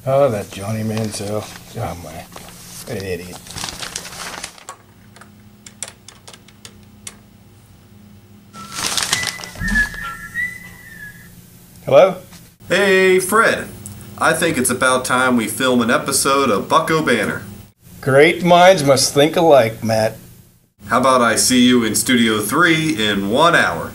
Oh, that Johnny Manziel. Oh, my. An idiot. Hello? Hey, Fred. I think it's about time we film an episode of Bucco Banter. Great minds must think alike, Matt. How about I see you in Studio 3 in 1 hour?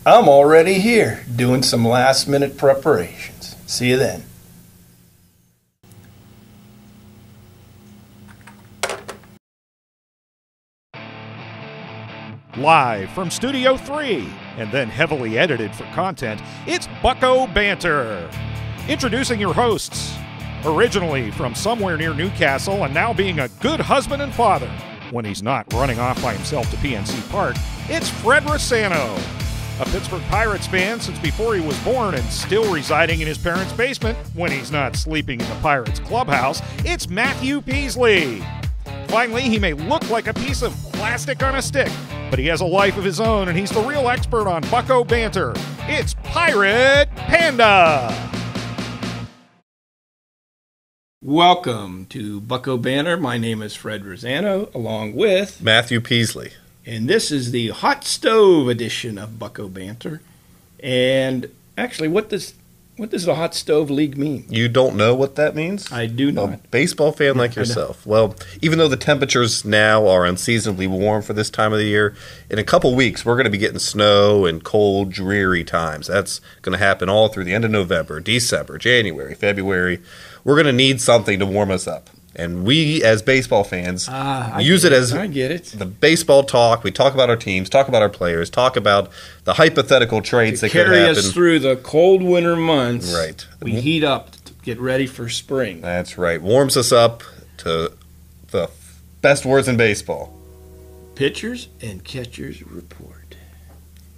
I'm already here, doing some last-minute preparations. See you then. Live from Studio 3, and then heavily edited for content, it's Bucco Banter. Introducing your hosts. Originally from somewhere near Newcastle and now being a good husband and father when he's not running off by himself to PNC Park, it's Fred Rossano. A Pittsburgh Pirates fan since before he was born and still residing in his parents' basement when he's not sleeping in the Pirates clubhouse, it's Matthew Peaslee. Finally, he may look like a piece of plastic on a stick, but he has a life of his own and he's the real expert on Bucco Banter. It's Pirate Panda! Welcome to Bucco Banter. My name is Fred Rossano, along with Matthew Peaslee. And this is the hot stove edition of Bucco Banter. And actually, what does the hot stove league mean? You don't know what that means? I do not. A baseball fan like yourself. Well, even though the temperatures now are unseasonably warm for this time of the year, in a couple weeks we're going to be getting snow and cold, dreary times. That's going to happen all through the end of November, December, January, February. We're going to need something to warm us up. And we, as baseball fans, use it as the baseball talk. We talk about our teams, talk about our players, talk about the hypothetical trades that could happen. Carry us through the cold winter months. Right. We heat up to get ready for spring. That's right. Warms us up to the best words in baseball. Pitchers and catchers report.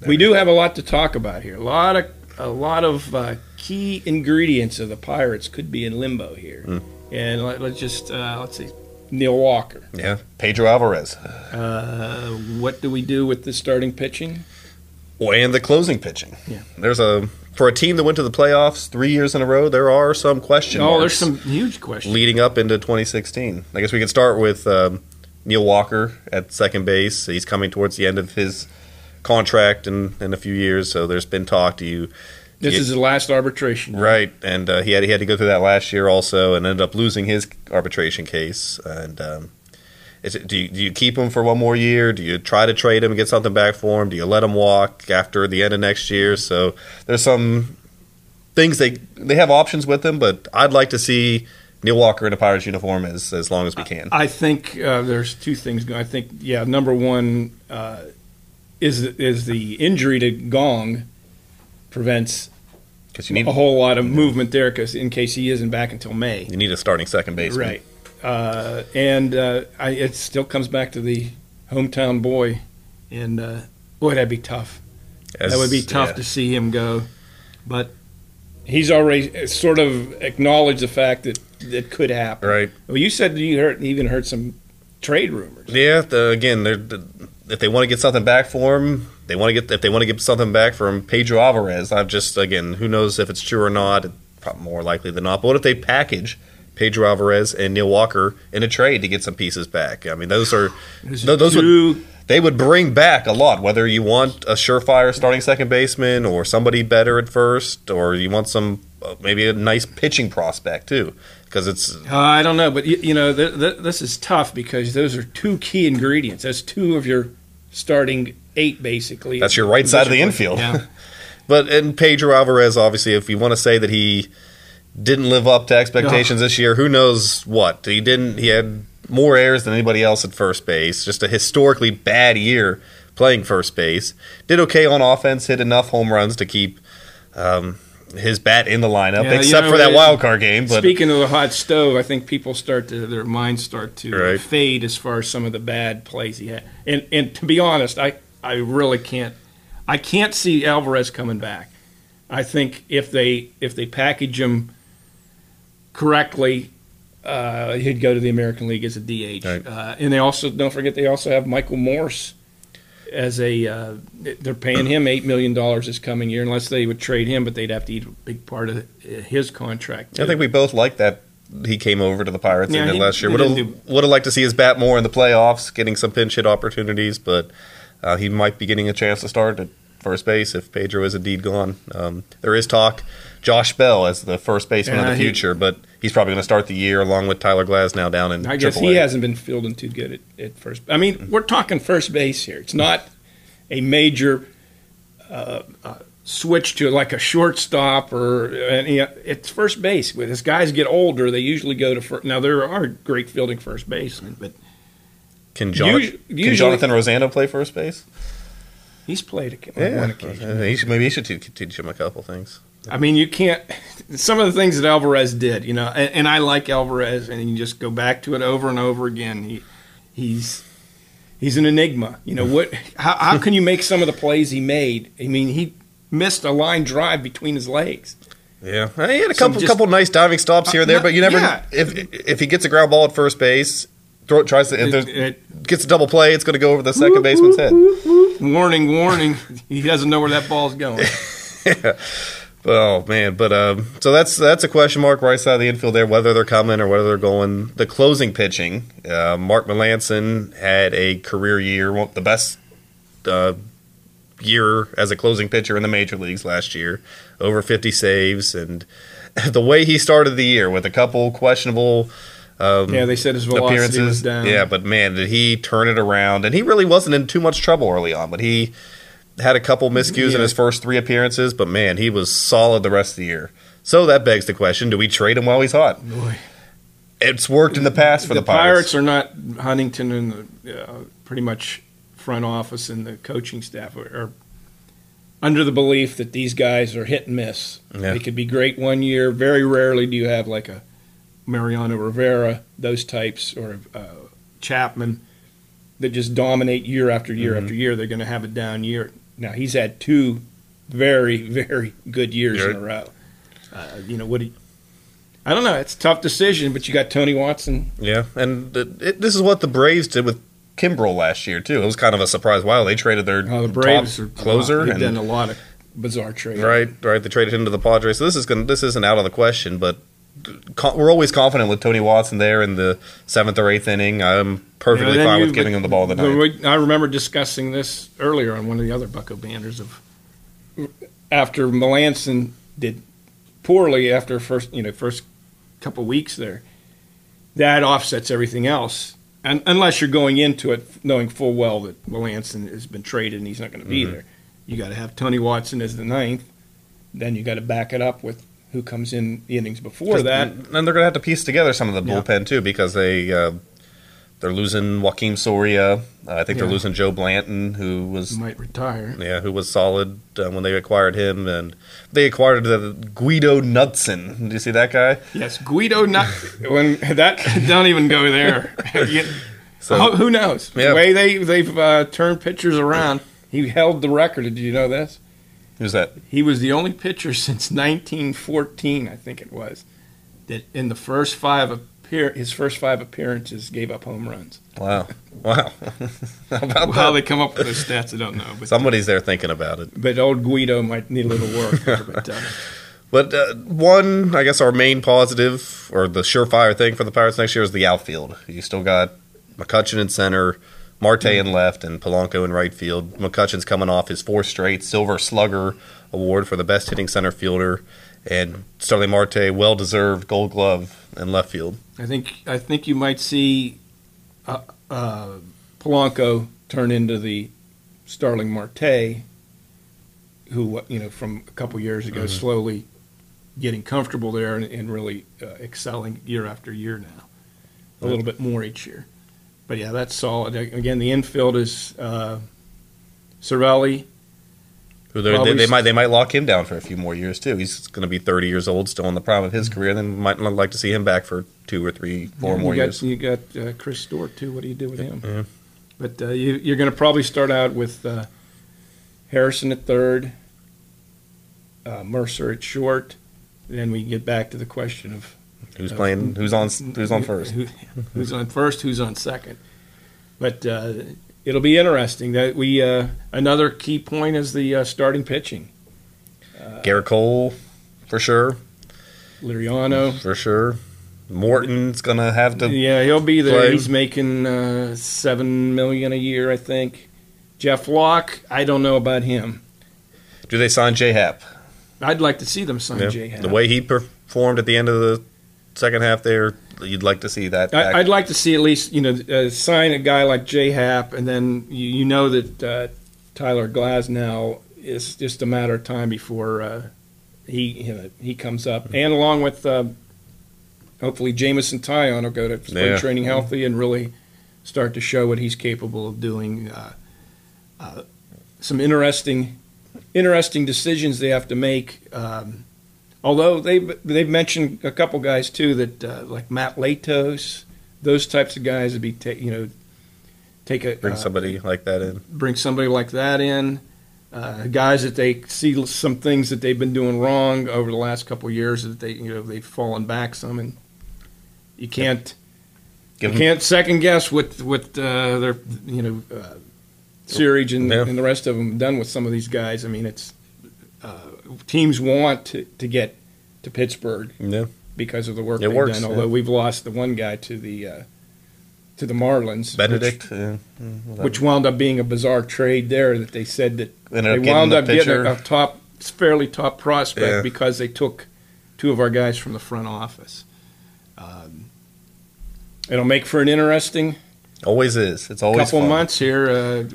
We do have a lot to talk about here. A lot of key ingredients of the Pirates could be in limbo here. And let's see, Neil Walker. Yeah, Pedro Alvarez. What do we do with the starting pitching? Well, and the closing pitching. Yeah. For a team that went to the playoffs 3 years in a row, there are some question marks. Oh, there's some huge questions. Leading up into 2016. I guess we could start with Neil Walker at second base. He's coming towards the end of his contract in a few years, so there's been talk. This is the last arbitration. Right, and he had to go through that last year also and ended up losing his arbitration case. And do you keep him for one more year? Do you try to trade him and get something back for him? Do you let him walk after the end of next year? So there's some things they have options with him, but I'd like to see Neil Walker in a Pirates uniform as long as we can. I think there's two things going. I think, number one is the injury to Gong prevents a whole lot of movement there, because in case he isn't back until May. You need a starting second baseman. Right. It still comes back to the hometown boy, and boy, that'd be tough. That would be tough to see him go. But he's already sort of acknowledged the fact that it could happen. Right. Well, you said you even heard some trade rumors. Yeah, if they want to get something back for him, if they want to get something back from Pedro Alvarez. Who knows if it's true or not? Probably more likely than not. But what if they package Pedro Alvarez and Neil Walker in a trade to get some pieces back? I mean, they would bring back a lot. Whether you want a surefire starting second baseman or somebody better at first, or you want some maybe a nice pitching prospect too. Because it's I don't know, but this is tough because those are two key ingredients. That's two of your starting 8, basically. That's your right side of the infield. Yeah. But in Pedro Alvarez, obviously, if you want to say that he didn't live up to expectations this year, who knows what? He didn't. He had more errors than anybody else at first base. Just a historically bad year playing first base. Did okay on offense, hit enough home runs to keep his bat in the lineup, except for that wild card game. But speaking of the hot stove, I think people their minds start to fade as far as some of the bad plays he had. And to be honest, I really can't see Alvarez coming back. I think if they package him correctly, he'd go to the American League as a DH. Right. And they also, don't forget, they also have Michael Morse as a they're paying him $8 million this coming year, unless they would trade him, but they'd have to eat a big part of his contract too. I think we both like that he came over to the Pirates last year. Would have liked to see his bat more in the playoffs, getting some pinch hit opportunities, but he might be getting a chance to start at first base if Pedro is indeed gone. There is talk Josh Bell as the first baseman of the future, but he's probably going to start the year along with Tyler Glasnow down in I guess AAA. He hasn't been fielding too good at first. I mean, we're talking first base here. It's not a major switch to like a shortstop it's first base. As guys get older, they usually go to first. Now, there are great fielding first basemen, but Can Jonathan Rossano play first base? He's played one occasion. Maybe he should teach him a couple things. I mean, you can't. Some of the things that Alvarez did, and I like Alvarez, and you just go back to it over and over again. He's an enigma. How can you make some of the plays he made? I mean, he missed a line drive between his legs. Yeah, he had a couple nice diving stops here and there, but you never. Yeah. If he gets a ground ball at first base, gets a double play, it's going to go over the second baseman's head. Warning! He doesn't know where that ball's going. Yeah. Oh man, but so that's a question mark right side of the infield there, whether they're coming or whether they're going. The closing pitching, Mark Melancon had a career year, the best year as a closing pitcher in the major leagues last year, over 50 saves, and the way he started the year with a couple questionable. They said his velocity was down. Yeah, but man, did he turn it around? And he really wasn't in too much trouble early on, but he had a couple miscues in his first 3 appearances, but man, he was solid the rest of the year. So that begs the question, do we trade him while he's hot? Boy. It's worked in the past for the Pirates. The Pirates are not Huntington and the pretty much front office and the coaching staff are under the belief that these guys are hit and miss. Yeah. They could be great one year. Very rarely do you have like a Mariano Rivera, those types, or Chapman that just dominate year after year after year. They're going to have a down year. Now, he's had 2 very, very good years in a row. I don't know. It's a tough decision, but you got Tony Watson. Yeah, and this is what the Braves did with Kimbrel last year, too. It was kind of a surprise. Wow, they traded their the Braves top closer. They've done a lot of bizarre trades. Right. They traded him to the Padres. So this isn't out of the question, but we're always confident with Tony Watson there in the 7th or 8th inning. I'm perfectly fine with giving him the ball in the 9th. I remember discussing this earlier on one of the other Bucco Banters of after Melancon did poorly after first couple of weeks there. That offsets everything else, and unless you're going into it knowing full well that Melancon has been traded and he's not going to be there. You got to have Tony Watson as the 9th. Then you got to back it up with who comes in the innings before that. And they're going to have to piece together some of the bullpen, too, because they're losing Joaquim Soria. I think they're losing Joe Blanton, who might retire. Yeah, who was solid when they acquired him. And they acquired Guido Knudsen. Did you see that guy? Yes, Guido Knudsen. Don't even go there. Who knows? The way they've turned pitchers around. He held the record. Did you know this? Who's that? He was the only pitcher since 1914, I think it was, that in the first 5 his first 5 appearances gave up home runs. Wow. How about how they come up with those stats, I don't know. But somebody's there thinking about it. But old Guido might need a little work there. But one, I guess our main positive, or the surefire thing for the Pirates next year is the outfield. You still got McCutchen in center, Marte in left, and Polanco in right field. McCutchen's coming off his 4th straight Silver Slugger award for the best hitting center fielder, and Starling Marte, well-deserved Gold Glove in left field. I think you might see Polanco turn into the Starling Marte, who from a couple years ago, slowly getting comfortable there and really excelling year after year now, a little bit more each year. But yeah, that's solid. Again, the infield is Cervelli. Who they might lock him down for a few more years too. He's going to be 30 years old, still in the prime of his career. Then might like to see him back for 2 or 3, 4 more years. You got Chris Stewart too. What do you do with him? Yeah. But you're going to probably start out with Harrison at 3rd, Mercer at short. Then we get back to the question of who's playing, who's on first, who's on first, who's on second. But it'll be interesting. That we another key point is the starting pitching. Garrett Cole, for sure. Liriano, for sure. Morton's gonna have to. Yeah, he'll be there. play. He's making $7 million a year, I think. Jeff Locke, I don't know about him. Do they sign J-Hap? I'd like to see them sign J-Hap. The way he performed at the end of the second half there, you'd like to see that. I'd like to see at least sign a guy like J-Hap, and then you know that Tyler Glasnow is just a matter of time before he comes up, and along with hopefully Jamison Tyon will go to spring training healthy and really start to show what he's capable of doing. Some interesting decisions they have to make. Although they've mentioned a couple guys too that like Matt Latos, those types of guys would be bring somebody like that in. Bring somebody like that in. Guys that they see some things that they've been doing wrong over the last couple of years that they've fallen back some, and you can't second guess what their Searage and the rest of them have done with some of these guys. I mean, it's teams want to get to Pittsburgh because of the work they've done. Although we've lost the one guy to the Marlins, Benedict, which wound up being a bizarre trade there. That they said that they wound up getting a fairly top prospect because they took two of our guys from the front office. It'll make for an interesting. Always is. It's always couple fun. months here.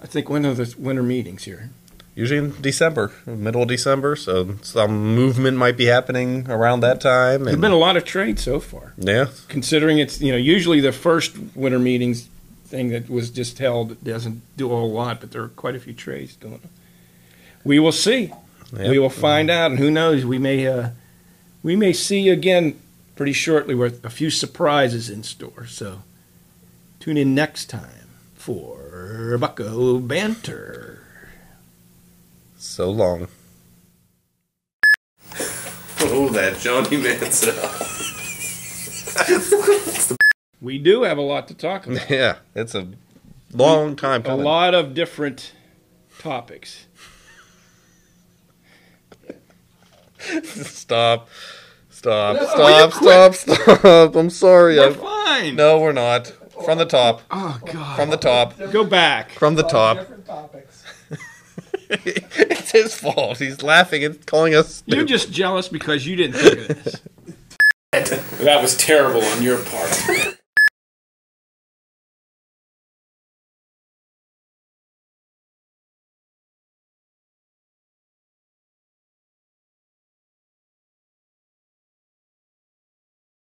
I think when are the winter meetings here? Usually in December, middle of December. So some movement might be happening around that time. There's been a lot of trades so far. Yeah. Considering it's usually the first winter meetings thing that was just held doesn't do a whole lot, but there are quite a few trades going on. We will see. Yep. We will find out, and who knows? We may see again pretty shortly with a few surprises in store. So tune in next time for Bucco Banter. So long. Oh, that Johnny Manziel. We do have a lot to talk about. Yeah, it's a long time coming. A lot of different topics. Stop. I'm sorry. We're fine. No, we're not. From the top. Oh, God. From the top. Go back. From the top. Different topics. It's his fault. He's laughing and calling us stupid. You're just jealous because you didn't think of this. That was terrible on your part.